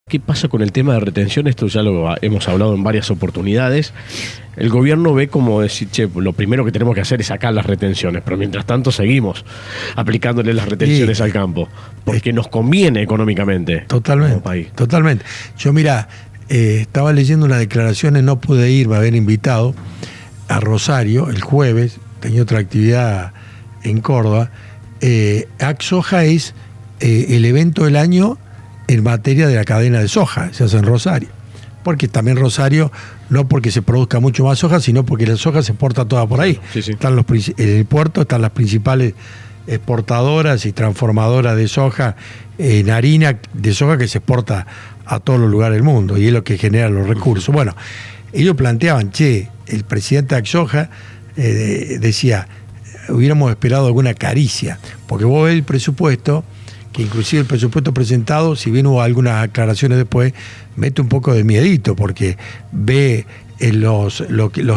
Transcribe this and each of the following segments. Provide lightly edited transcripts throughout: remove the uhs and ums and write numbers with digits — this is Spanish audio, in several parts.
¿Qué pasa con el tema de retención? Esto ya lo hemos hablado en varias oportunidades. El gobierno ve como decir, che, lo primero que tenemos que hacer es sacar las retenciones, pero mientras tanto seguimos aplicándole las retenciones al campo, porque nos conviene económicamente. Totalmente, como país. totalmente. Yo mira, estaba leyendo unas declaraciones, no pude ir, me habían invitado a Rosario el jueves, tenía otra actividad en Córdoba. AgSoja es el evento del año en materia de la cadena de soja, se hace en Rosario. Porque también Rosario, no porque se produzca mucho más soja, sino porque la soja se exporta toda por ahí. Sí, sí. En el puerto están las principales exportadoras y transformadoras de soja en harina de soja que se exporta a todos los lugares del mundo y es lo que genera los recursos. Bueno, ellos planteaban, el presidente de AgSoja decía, hubiéramos esperado alguna caricia, porque vos ves el presupuesto, que inclusive el presupuesto presentado, si bien hubo algunas aclaraciones después, mete un poco de miedito, porque ve los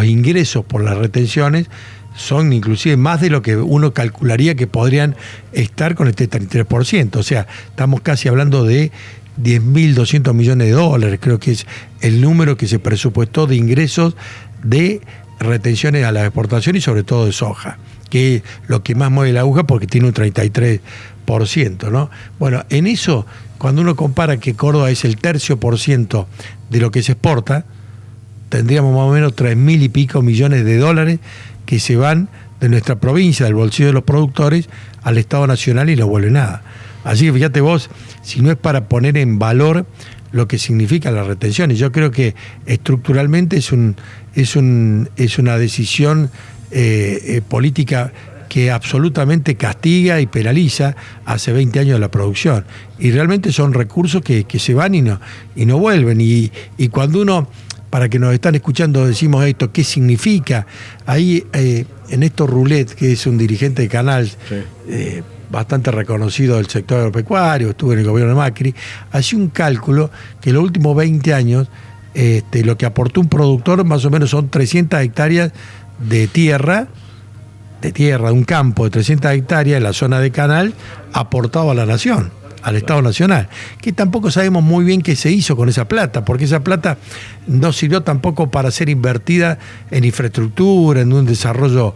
ingresos por las retenciones son inclusive más de lo que uno calcularía que podrían estar con este 33%. O sea, estamos casi hablando de 10.200 millones de dólares, creo que es el número que se presupuestó de ingresos de retenciones a la exportación y sobre todo de soja, que es lo que más mueve la aguja porque tiene un 33%, ¿no? Bueno, en eso, cuando uno compara que Córdoba es el 1/3% de lo que se exporta, tendríamos más o menos 3.000 y pico millones de dólares que se van de nuestra provincia, del bolsillo de los productores, al Estado Nacional y no vuelve nada. Así que fíjate vos, si no es para poner en valor lo que significa la retención, y yo creo que estructuralmente es una decisión política que absolutamente castiga y penaliza hace 20 años de la producción. Y realmente son recursos que se van y no vuelven. Y cuando uno, para que nos están escuchando, decimos esto, ¿qué significa? Ahí, en estos Roulette, que es un dirigente de Canal, sí, bastante reconocido del sector agropecuario, estuvo en el gobierno de Macri, hacía un cálculo que en los últimos 20 años lo que aportó un productor más o menos son 300 hectáreas de tierra, un campo de 300 hectáreas en la zona de Canal, aportado a la nación, al Estado Nacional, que tampoco sabemos muy bien qué se hizo con esa plata, porque esa plata no sirvió tampoco para ser invertida en infraestructura, en un desarrollo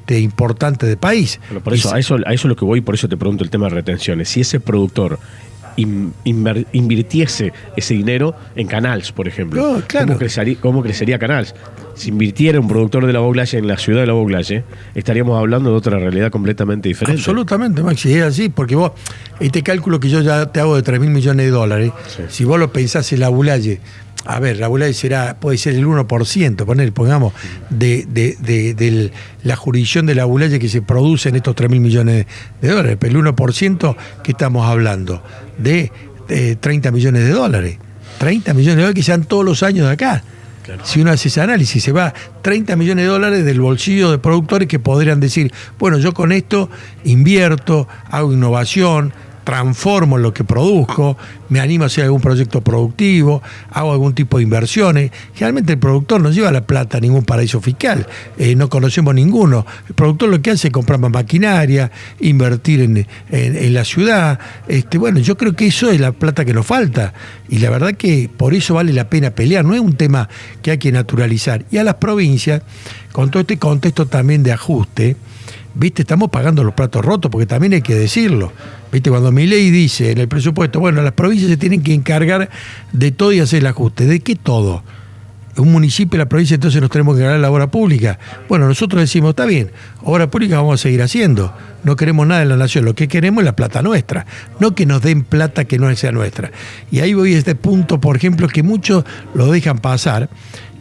importante del país. Bueno, por eso, a eso es lo que voy, por eso te pregunto el tema de retenciones. Si ese productor invirtiese ese dinero en Canals, por ejemplo, no, claro, ¿cómo crecería Canals? Si invirtiera un productor de la Boglaye en la ciudad de la Boglaye, estaríamos hablando de otra realidad completamente diferente. Absolutamente, Maxi, es así, porque vos, este cálculo que yo ya te hago de 3.000 millones de dólares, sí, si vos lo pensás en la Boglaye, a ver, la Boglaye puede ser el 1%, pongamos, de la jurisdicción de la Boglaye que se produce en estos 3.000 millones de dólares, pero el 1%, ¿qué estamos hablando? De 30 millones de dólares. 30 millones de dólares que sean todos los años de acá. Claro. Si uno hace ese análisis, se va 30 millones de dólares del bolsillo de productores que podrían decir, bueno, yo con esto invierto, hago innovación, transformo lo que produzco, me animo a hacer algún proyecto productivo, hago algún tipo de inversiones. Generalmente el productor no lleva la plata a ningún paraíso fiscal, no conocemos ninguno. El productor lo que hace es comprar más maquinaria, invertir en la ciudad. Bueno, yo creo que eso es la plata que nos falta y la verdad que por eso vale la pena pelear, no es un tema que hay que naturalizar. Y a las provincias, con todo este contexto también de ajuste, ¿viste? Estamos pagando los platos rotos, porque también hay que decirlo. ¿Viste? Cuando Milei dice en el presupuesto, bueno, las provincias se tienen que encargar de todo y hacer el ajuste. ¿De qué todo? Un municipio y la provincia entonces nos tenemos que encargar de la obra pública. Bueno, nosotros decimos, está bien, obra pública vamos a seguir haciendo. No queremos nada de la nación, lo que queremos es la plata nuestra, no que nos den plata que no sea nuestra. Y ahí voy a este punto, por ejemplo, que muchos lo dejan pasar,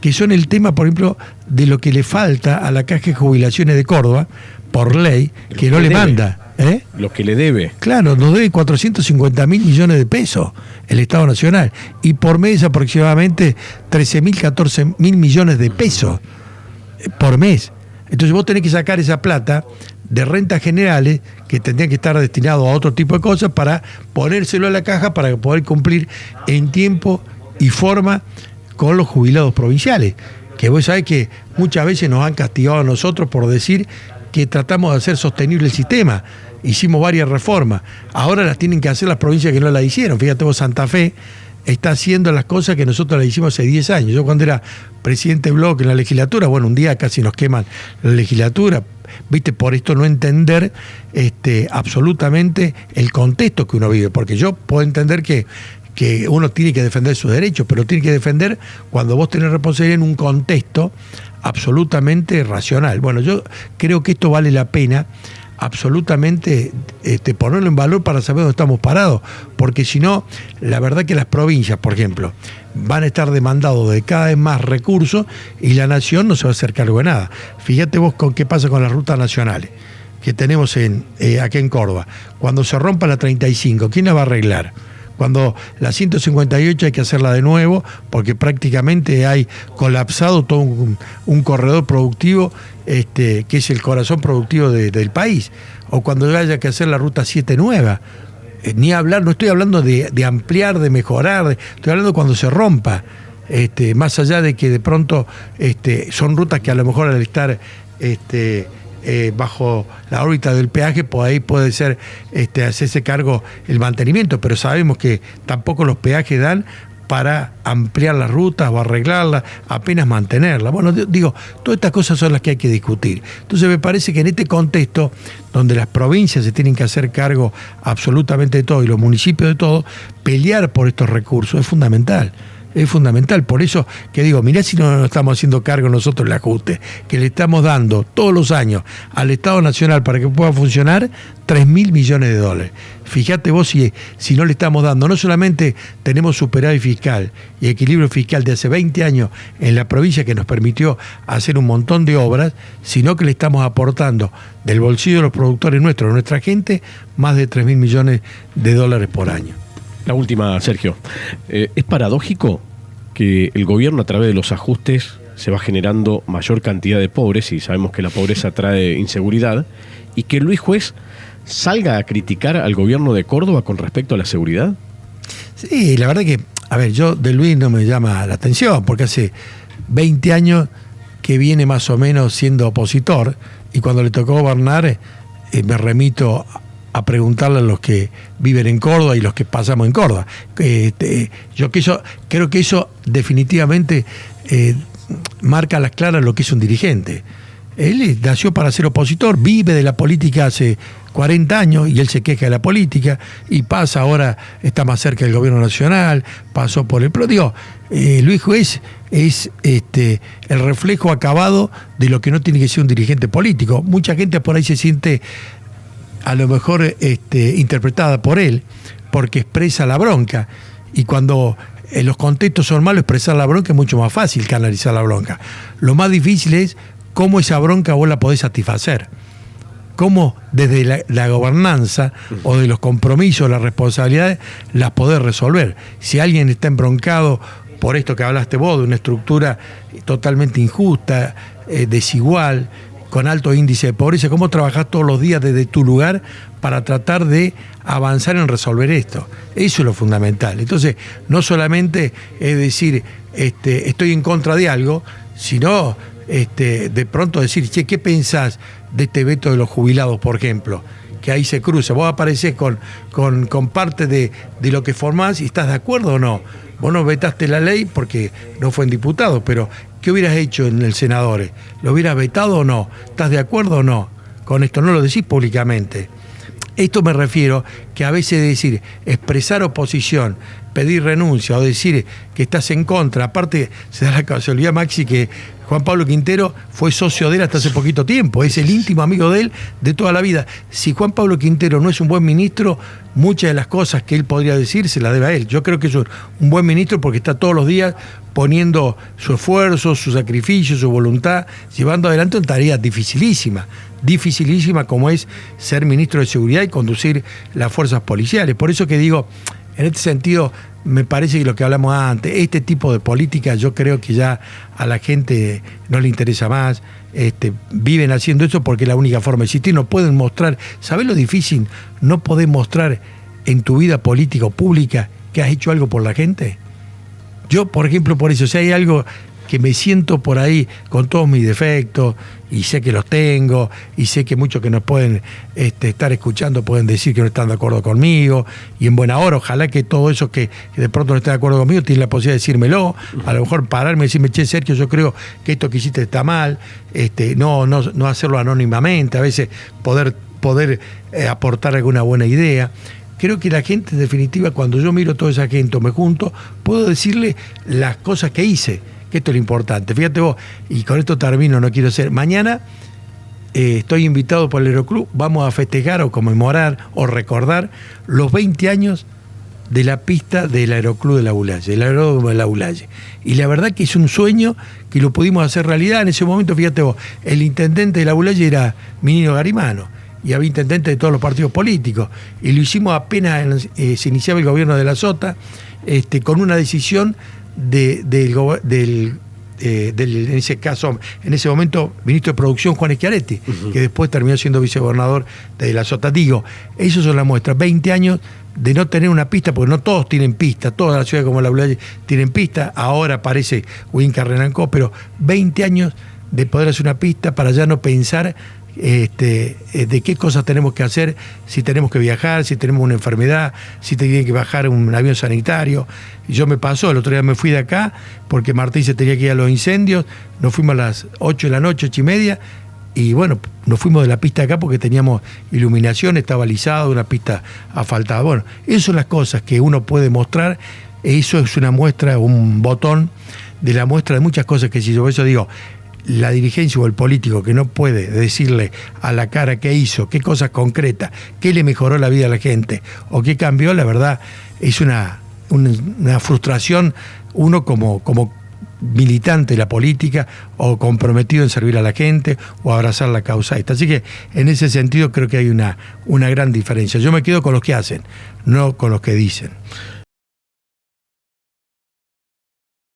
que son el tema, por ejemplo, de lo que le falta a la Caja de Jubilaciones de Córdoba, por ley, que no le manda. Lo que le debe. Claro, nos debe 450.000 millones de pesos el Estado Nacional y por mes aproximadamente 13.000, 14.000 millones de pesos por mes. Entonces vos tenés que sacar esa plata de rentas generales que tendrían que estar destinados a otro tipo de cosas para ponérselo a la caja para poder cumplir en tiempo y forma con los jubilados provinciales, que vos sabés que muchas veces nos han castigado a nosotros por decir que tratamos de hacer sostenible el sistema. Hicimos varias reformas, ahora las tienen que hacer las provincias que no las hicieron. Fíjate vos, Santa Fe está haciendo las cosas que nosotros le hicimos hace 10 años. Yo cuando era presidente de bloque en la legislatura, bueno, un día casi nos queman la legislatura, ¿viste? Por esto no entender absolutamente el contexto que uno vive, porque yo puedo entender que uno tiene que defender sus derechos, pero tiene que defender cuando vos tenés responsabilidad en un contexto absolutamente racional. Bueno, yo creo que esto vale la pena absolutamente ponerlo en valor para saber dónde estamos parados, porque si no, la verdad que las provincias, por ejemplo, van a estar demandados de cada vez más recursos y la nación no se va a hacer cargo de nada. Fíjate vos con qué pasa con las rutas nacionales que tenemos aquí en Córdoba. Cuando se rompa la 35, ¿quién la va a arreglar? Cuando la 158 hay que hacerla de nuevo porque prácticamente hay colapsado todo un corredor productivo que es el corazón productivo del país. O cuando haya que hacer la ruta 7 nueva. Ni hablar, no estoy hablando de ampliar, de mejorar, estoy hablando cuando se rompa. Más allá de que de pronto son rutas que a lo mejor al estar bajo la órbita del peaje, pues ahí puede ser hacerse cargo el mantenimiento, pero sabemos que tampoco los peajes dan para ampliar las rutas o arreglarlas, apenas mantenerlas. Bueno, digo, todas estas cosas son las que hay que discutir. Entonces me parece que en este contexto, donde las provincias se tienen que hacer cargo absolutamente de todo y los municipios de todo, pelear por estos recursos es fundamental. Es fundamental, por eso que digo, mirá si no nos estamos haciendo cargo nosotros el ajuste, que le estamos dando todos los años al Estado Nacional para que pueda funcionar 3.000 millones de dólares. Fíjate vos si no le estamos dando, no solamente tenemos superávit fiscal y equilibrio fiscal de hace 20 años en la provincia que nos permitió hacer un montón de obras, sino que le estamos aportando del bolsillo de los productores nuestros, de nuestra gente, más de 3.000 millones de dólares por año. La última, Sergio. ¿Es paradójico que el gobierno a través de los ajustes se va generando mayor cantidad de pobres, y sabemos que la pobreza trae inseguridad, y que Luis Juez salga a criticar al gobierno de Córdoba con respecto a la seguridad? Sí, la verdad que, a ver, yo de Luis no me llama la atención, porque hace 20 años que viene más o menos siendo opositor, y cuando le tocó gobernar me remito a preguntarle a los que viven en Córdoba y los que pasamos en Córdoba. Yo creo que eso definitivamente marca a las claras lo que es un dirigente. Él nació para ser opositor, vive de la política hace 40 años y él se queja de la política y pasa ahora, está más cerca del gobierno nacional, pasó por el... Pero digo, Luis Juez es el reflejo acabado de lo que no tiene que ser un dirigente político. Mucha gente por ahí se siente a lo mejor interpretada por él, porque expresa la bronca, y cuando los contextos son malos, expresar la bronca es mucho más fácil que analizar la bronca. Lo más difícil es cómo esa bronca vos la podés satisfacer, cómo desde la gobernanza o de los compromisos, las responsabilidades, las podés resolver. Si alguien está embroncado por esto que hablaste vos, de una estructura totalmente injusta, desigual, con alto índice de pobreza, ¿cómo trabajás todos los días desde tu lugar para tratar de avanzar en resolver esto? Eso es lo fundamental. Entonces, no solamente es decir, estoy en contra de algo, sino de pronto decir, che, ¿qué pensás de este veto de los jubilados, por ejemplo? Que ahí se cruza. Vos aparecés con parte de lo que formás y estás de acuerdo o no. Vos no vetaste la ley porque no fue en diputados, pero ¿qué hubieras hecho en el senadores? ¿Lo hubieras vetado o no? ¿Estás de acuerdo o no? Con esto no lo decís públicamente. Esto me refiero que a veces decir, expresar oposición, pedir renuncia o decir que estás en contra, aparte se da la casualidad, Maxi, que Juan Pablo Quintero fue socio de él hasta hace poquito tiempo, es el íntimo amigo de él de toda la vida. Si Juan Pablo Quintero no es un buen ministro, muchas de las cosas que él podría decir se las debe a él. Yo creo que es un buen ministro porque está todos los días poniendo su esfuerzo, su sacrificio, su voluntad, llevando adelante una tarea dificilísima como es ser ministro de Seguridad y conducir las fuerzas policiales. Por eso que digo, en este sentido, me parece que lo que hablamos antes, este tipo de política, yo creo que ya a la gente no le interesa más. Viven haciendo eso porque es la única forma de existir. No pueden mostrar, ¿sabés lo difícil? No podés mostrar en tu vida política o pública que has hecho algo por la gente. Yo, por ejemplo, por eso, si hay algo que me siento por ahí con todos mis defectos, y sé que los tengo, y sé que muchos que nos pueden estar escuchando pueden decir que no están de acuerdo conmigo, y en buena hora, ojalá que todos esos que de pronto no estén de acuerdo conmigo tienen la posibilidad de decírmelo, a lo mejor pararme y decirme, che, Sergio, yo creo que esto que hiciste está mal, no hacerlo anónimamente, a veces poder aportar alguna buena idea. Creo que la gente, en definitiva, cuando yo miro toda esa gente o me junto, puedo decirle las cosas que hice, que esto es lo importante. Fíjate vos, y con esto termino, no quiero ser. Mañana estoy invitado por el Aeroclub, vamos a festejar o conmemorar o recordar los 20 años de la pista del Aeroclub de la Bulaye, el aeródromo de la Bulaye. Y la verdad que es un sueño que lo pudimos hacer realidad. En ese momento, fíjate vos, el intendente de la Bulaye era Minino Garimano, y había intendentes de todos los partidos políticos, y lo hicimos apenas se iniciaba el gobierno de la Sota, con una decisión en ese caso, en ese momento, ministro de Producción Juan Schiaretti, que después terminó siendo vicegobernador de la Sota. Digo, eso son las muestras, 20 años de no tener una pista, porque no todos tienen pista, todas las ciudades como la Bulaye tienen pista, ahora aparece Winca Renancó, pero 20 años de poder hacer una pista para ya no pensar de qué cosas tenemos que hacer, si tenemos que viajar, si tenemos una enfermedad, si tiene que bajar un avión sanitario. Yo me pasó, el otro día me fui de acá porque Martín se tenía que ir a los incendios, nos fuimos a las 8 de la noche, 8:30, y bueno, nos fuimos de la pista acá porque teníamos iluminación, estaba alisado, una pista asfaltada. Bueno, esas son las cosas que uno puede mostrar, eso es una muestra, un botón de la muestra de muchas cosas que si yo, por eso digo, la dirigencia o el político que no puede decirle a la cara qué hizo, qué cosas concretas, qué le mejoró la vida a la gente o qué cambió, la verdad es una frustración, uno como militante de la política o comprometido en servir a la gente o abrazar la causa esta. Así que en ese sentido creo que hay una gran diferencia. Yo me quedo con los que hacen, no con los que dicen.